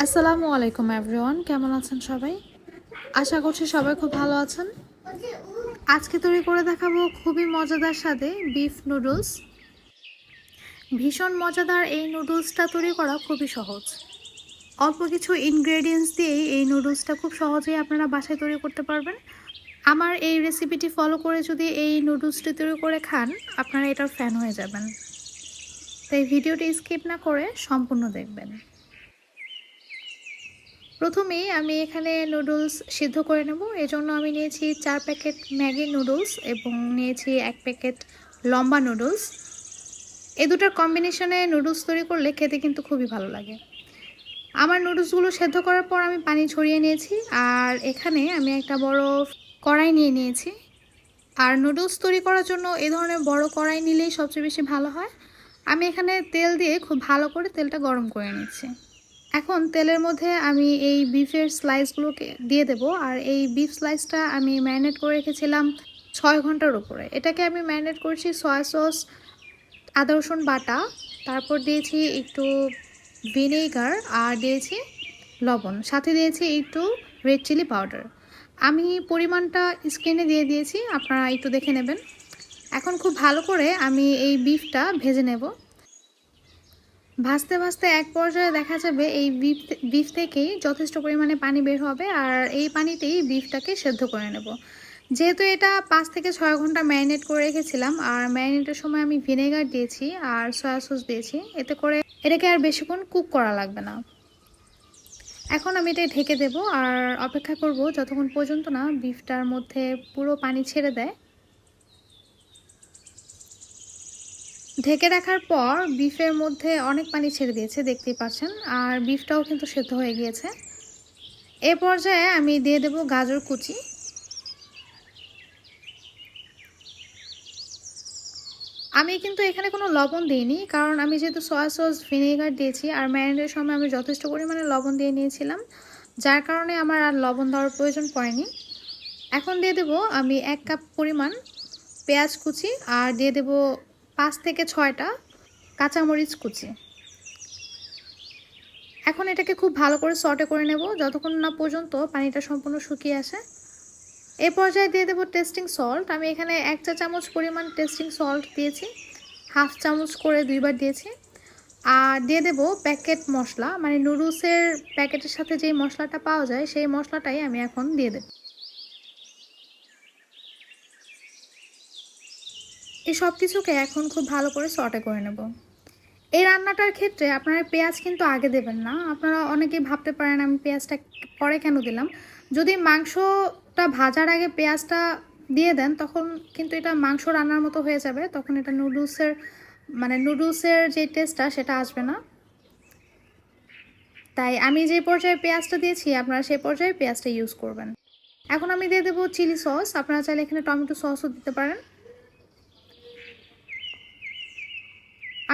আসসালামু আলাইকুম এভরিওয়ান, কেমন আছেন সবাই? আশা করছি সবাই খুব ভালো আছেন। আজকে তৈরি করে দেখাবো খুবই মজাদার স্বাদে বিফ নুডলস। ভীষণ মজাদার এই নুডলসটা তৈরি করা খুবই সহজ। অল্প কিছু ইনগ্রেডিয়েন্টস দিয়েই এই নুডলসটা খুব সহজেই আপনারা বাসায় তৈরি করতে পারবেন। আমার এই রেসিপিটি ফলো করে যদি এই নুডলসটি তৈরি করে খান, আপনারা এটার ফ্যান হয়ে যাবেন। তাই ভিডিওটি স্কিপ না করে সম্পূর্ণ দেখবেন। প্রথমেই আমি এখানে নুডলস সিদ্ধ করে নেব। এজন্য আমি নিয়েছি 4 প্যাকেট ম্যাগি নুডলস এবং নিয়েছি 1 প্যাকেট লম্বা নুডলস। এই দুটোর কম্বিনেশনে নুডলস তৈরি করলে খেতে কিন্তু খুবই ভালো লাগে। আমার নুডলসগুলো সেদ্ধ করার পর আমি পানি ছড়িয়ে নিয়েছি, আর এখানে আমি একটা বড় কড়াই নিয়ে নিয়েছি। আর নুডলস তৈরি করার জন্য এই ধরনের বড় কড়াই নিলেই সবচেয়ে বেশি ভালো হয়। আমি এখানে তেল দিয়ে খুব ভালো করে তেলটা গরম করে নিচ্ছি। এখন তেলের মধ্যে আমি এই বিফের স্লাইসগুলোকে দিয়ে দেব। আর এই বিফ স্লাইসটা আমি ম্যারিনেট করে রেখেছিলাম 6 ঘন্টার উপরে। এটাকে আমি ম্যারিনেট করেছি সয়া সস, আদা রসুন বাটা, তারপর দিয়েছি একটু ভিনেগার আর দিয়েছি লবণ, সাথে দিয়েছি একটু রেড চিলি পাউডার। আমি পরিমাণটা স্ক্রিনে দিয়ে দিয়েছি, আপনারা একটু দেখে নেবেন। এখন খুব ভালো করে আমি এই বিফটা ভেজে নেব। ভাজতে ভাজতে এক পর্যায়ে দেখা যাবে এই বিফ থেকেই যথেষ্ট পরিমাণে পানি বের হবে, আর এই পানিতেই বিফটাকে সেদ্ধ করে নেব। যেহেতু এটা 5 থেকে 6 ঘন্টা ম্যারিনেট করে রেখেছিলাম, আর ম্যারিনেটের সময় আমি ভিনেগার দিয়েছি আর সয়া সস দিয়েছি, এতে করে এটাকে আর বেশিক্ষণ কুক করা লাগবে না। এখন আমি এটা ঢেকে দেব আর অপেক্ষা করব যতক্ষণ পর্যন্ত না বিফটার মধ্যে পুরো পানি ছেড়ে দেয়। ঢেকে রাখার পর বিফের মধ্যে অনেক পানি ছেড়ে দিয়েছে, দেখতেই পাচ্ছেন, আর বিফটাও কিন্তু সেদ্ধ হয়ে গিয়েছে। এ পর্যায়ে আমি দিয়ে দেব গাজর কুচি। আমি কিন্তু এখানে কোনো লবণ দিইনি, কারণ আমি যেহেতু সয়া সস ভিনেগার দিয়েছি আর ম্যারিনেটের সময় আমি যথেষ্ট পরিমাণে লবণ দিয়ে নিয়েছিলাম, যার কারণে আমার আর লবণ দেওয়ার প্রয়োজন পড়েনি। এখন দিয়ে দেব আমি 1 কাপ পরিমাণ পেঁয়াজ কুচি, আর দিয়ে দেব 5 থেকে 6টা কাঁচামরিচ কুচি। এখন এটাকে খুব ভালো করে সটে করে নেব যতক্ষণ না পর্যন্ত পানিটা সম্পূর্ণ শুকিয়ে আসে। এই পর্যায়ে দিয়ে দেব টেস্টিং সল্ট। আমি এখানে 1 চা চামচ পরিমাণ টেস্টিং সল্ট দিয়েছি, হাফ চামচ করে 2বার দিয়েছি। আর দিয়ে দেব প্যাকেট মশলা, মানে নুডলসের প্যাকেটের সাথে যেই মশলাটা পাওয়া যায় সেই মশলাটাই আমি এখন দিয়ে দেব। এই সব কিছুকে এখন খুব ভালো করে সটে করে নেব। এই রান্নাটার ক্ষেত্রে আপনারা পেঁয়াজ কিন্তু আগে দেবেন না। আপনারা অনেকেই ভাবতে পারেন আমি পেঁয়াজটা পরে কেন দিলাম। যদি মাংসটা ভাজার আগে পেঁয়াজটা দিয়ে দেন তখন কিন্তু এটা মাংস রান্নার মতো হয়ে যাবে, তখন এটা নুডলসের যে টেস্টটা সেটা আসবে না। তাই আমি যে পর্যায়ে পেঁয়াজটা দিয়েছি আপনারা সেই পর্যায়ে পেঁয়াজটা ইউজ করবেন। এখন আমি দিয়ে দেবো চিলি সস। আপনারা চাইলে এখানে টমেটো সসও দিতে পারেন।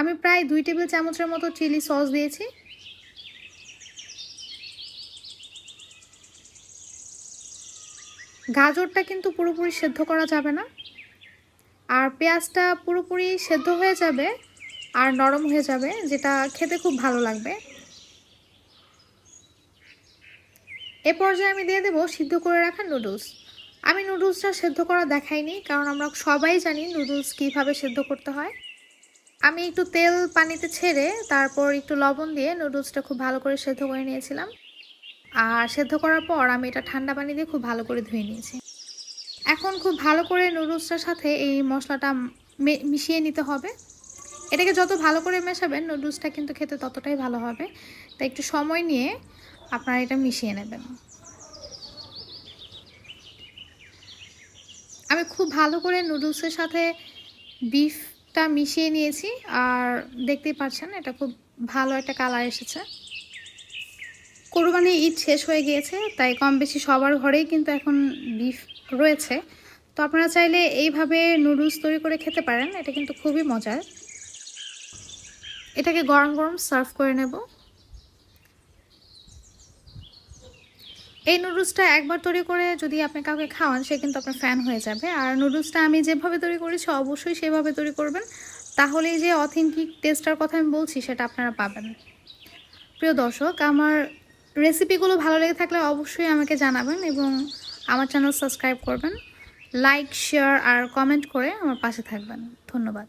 আমি প্রায় 2 টেবিল চামচের মতো চিলি সস দিয়েছি। গাজরটা কিন্তু পুরোপুরি সেদ্ধ করা যাবে না, আর পেঁয়াজটা পুরোপুরি সেদ্ধ হয়ে যাবে আর নরম হয়ে যাবে, যেটা খেতে খুব ভালো লাগবে। এ পর্যায়ে আমি দিয়ে দেবো সিদ্ধ করে রাখা নুডলস। আমি নুডলসটা সেদ্ধ করা দেখাইনি, কারণ আমরা সবাই জানি নুডলস কীভাবে সেদ্ধ করতে হয়। আমি একটু তেল পানিতে ছেড়ে তারপর একটু লবণ দিয়ে নুডলসটা খুব ভালো করে সেদ্ধ করে নিয়েছিলাম। আর সেদ্ধ করার পর আমি এটা ঠান্ডা পানি দিয়ে খুব ভালো করে ধুয়ে নিয়েছি। এখন খুব ভালো করে নুডলসটার সাথে এই মশলাটা মিশিয়ে নিতে হবে। এটাকে যত ভালো করে মেশাবেন নুডলসটা কিন্তু খেতে ততটাই ভালো হবে। তাই একটু সময় নিয়ে আপনারা এটা মিশিয়ে নেবেন। আমি খুব ভালো করে নুডলসের সাথে বিফটা মিশিয়ে নিয়েছি, আর দেখতেই পাচ্ছেন এটা খুব ভালো একটা কালার এসেছে। কোরবানির ঈদ শেষ হয়ে গিয়েছে, তাই কম বেশি সবার ঘরেই কিন্তু এখন বিফ রয়েছে। তো আপনারা চাইলে এইভাবে নুডলস তৈরি করে খেতে পারেন, এটা কিন্তু খুবই মজার। এটাকে গরম গরম সার্ভ করে নেব। এই নুডলসটা একবার তৈরি করে যদি আপনি কাউকে খাওয়ান সে কিন্তু আপনার ফ্যান হয়ে যাবে। আর নুডলসটা আমি যেভাবে তৈরি করেছি অবশ্যই সেভাবে তৈরি করবেন, তাহলেই যে অথেন্টিক টেস্টার কথা আমি বলছি সেটা আপনারা পাবেন। প্রিয় দর্শক, আমার রেসিপিগুলো ভালো লেগে থাকলে অবশ্যই আমাকে জানাবেন এবং আমার চ্যানেল সাবস্ক্রাইব করবেন, লাইক শেয়ার আর কমেন্ট করে আমার পাশে থাকবেন। ধন্যবাদ।